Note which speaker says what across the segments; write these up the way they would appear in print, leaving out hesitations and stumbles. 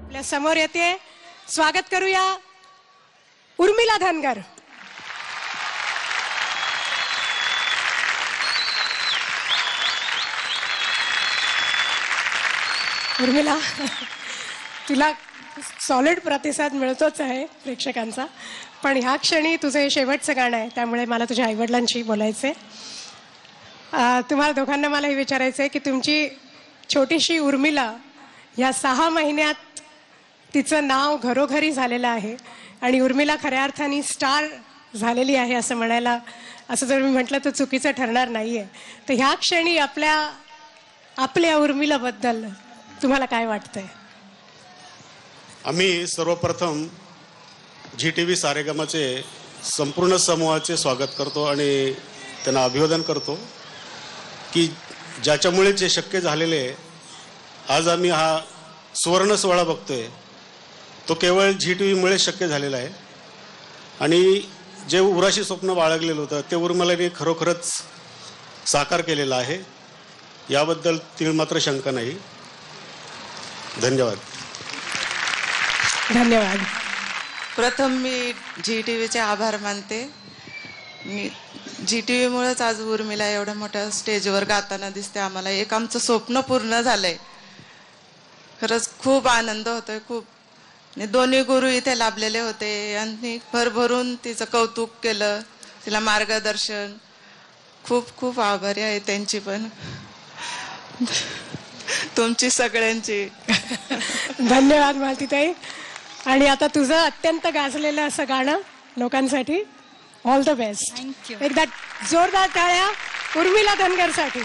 Speaker 1: आपल्या समोर येते, स्वागत करूया उर्मिला धनगर. उर्मिला, तुला सॉलिड प्रतिसाद मिळतोच आहे प्रेक्षकांचा, पण ह्या क्षणी तुझं हे शेवटचं गाणं आहे, त्यामुळे मला तुझ्या आईवडिलांशी बोलायचं आहे. तुम्हाला दोघांना मला हे विचारायचं आहे की तुमची छोटीशी उर्मिला ह्या 6 महिन्यात तिचं नाव घरोघरी झालेलं आहे आणि उर्मिला खऱ्या अर्थाने स्टार झालेली आहे असं म्हणायला, असं जर मी म्हटलं तर चुकीचं ठरणार नाही आहे. तर ह्या क्षणी आपल्या उर्मिलाबद्दल तुम्हाला काय वाटतंय?
Speaker 2: आम्ही सर्वप्रथम ZTV सारेगमाचे संपूर्ण समूहाचे स्वागत करतो आणि त्यांना अभिवादन करतो की ज्याच्यामुळे जे शक्य झालेले आज आम्ही हा सुवर्ण सोहळा बघतोय तो केवळ ZTVमुळे शक्य झालेला आहे. आणि जे उराशी स्वप्न बाळगलेलं होतं ते उर्मिलाने खरोखरच साकार केलेलं आहे, याबद्दल तीळमात्र शंका नाही. धन्यवाद.
Speaker 1: धन्यवाद.
Speaker 3: प्रथम मी ZTVचे आभार मानते. मी ZTVमुळेच आज उर्मिला एवढ्या मोठ्या स्टेजवर गाताना दिसते. आम्हाला एक आमचं स्वप्न पूर्ण झालंय. खरंच खूप आनंद होतोय. खूप दोन्ही गुरु इथे लाभलेले होते आणि भरभरून तिचं कौतुक केलं, तिला मार्गदर्शन. खूप खूप आभारी आहे त्यांची पण, तुमची सगळ्यांची.
Speaker 1: धन्यवाद मालतीताई. आणि आता तुझं अत्यंत गाजलेलं असं गाणं लोकांसाठी, ऑल द बेस्ट. एकदा जोरदार टाळ्या उर्मिला धनगरसाठी.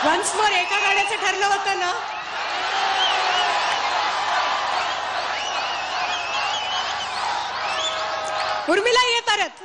Speaker 1: वन्स मोर एका गाण्याचं ठरलं होतं ना. उर्मिला ये परत.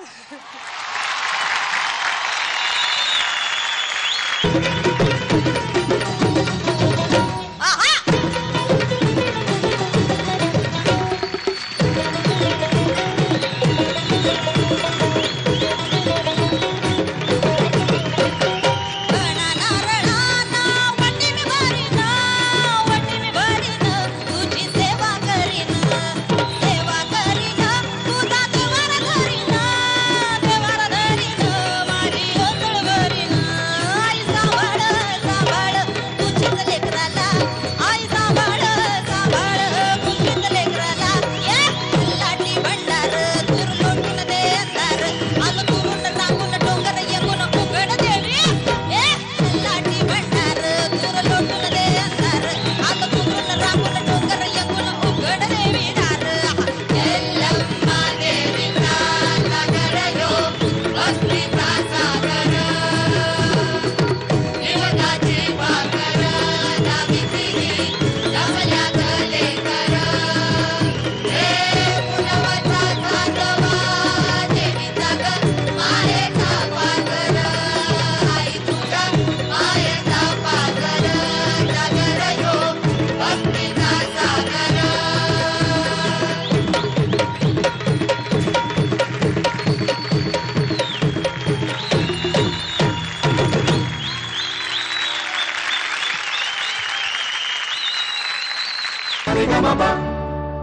Speaker 4: Saregama,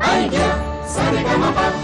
Speaker 4: ay ya, saregama.